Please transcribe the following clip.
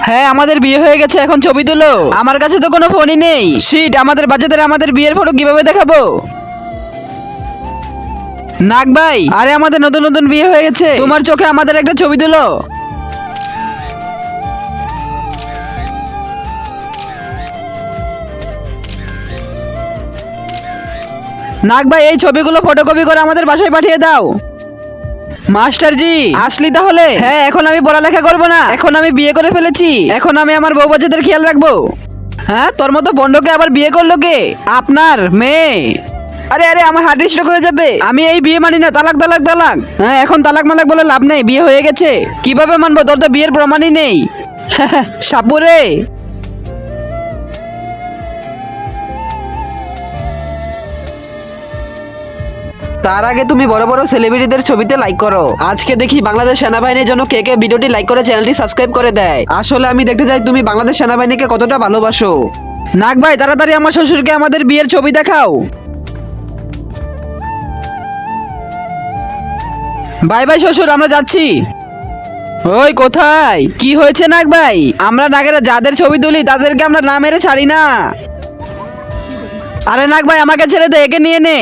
হ্যাঁ আমাদের বিয়ে হয়ে গেছে, এখন ছবি তুলো। আমার কাছে তো কোনো ফোনই নেই। শিট, আমাদের বাচ্চাদের আমাদের বিয়ের ফটো কিভাবে দেখাবো? নাগ ভাই, আরে আমাদের নতুন নতুন বিয়ে হয়ে গেছে, তোমার চোখে আমাদের একটা ছবি তুলো। নাগ ভাই, এই ছবিগুলো ফটোকপি করে আমাদের বাসায় পাঠিয়ে দাও। মাস্টার জি, আসলি তাহলে? হ্যাঁ, এখন আমি পড়ালেখা করব না, এখন আমি বিয়ে করে ফেলেছি, এখন আমি আমার বউ বাচ্চাদের খেয়াল রাখবো। হ্যাঁ, তোর মতো বন্ডকে আবার বিয়ে করলো কে? আপনার মেয়ে। আরে আরে, আমার হার্ট স্ট্রোক হয়ে যাবে, আমি এই বিয়ে মানি না, তালাক তালাক তালাক। হ্যাঁ, এখন তালাক মালাক বলে লাভ নেই, বিয়ে হয়ে গেছে। কিভাবে মানবো, তোর তো বিয়ের প্রমাণই নেই। সাপুরে। তার আগে তুমি বড় বড় সেলিব্রিটিদের ছবিতে লাইক করো। আজকে দেখি বাংলাদেশ সেনাবাহিনীর জন্য কে কে ভিডিওটি লাইক করে চ্যানেলটি সাবস্ক্রাইব করে দেয়। আসলে আমি দেখতে চাই তুমি বাংলাদেশ সেনাবাহিনীকে কতটা ভালোবাসো। নাগ ভাই, তাড়াতাড়ি আমার শ্বশুরকে আমাদের বিয়ের ছবি দেখাও। বাই বাই শ্বশুর, আমরা যাচ্ছি। ওই কোথায়? কি হয়েছে নাগ ভাই? আমরা নাগেরা যাদের ছবি তুলি তাদেরকে আমরা না মেরে ছাড়ি না। আরে নাগ ভাই, আমাকে ছেড়ে দে, একে নিয়ে নে।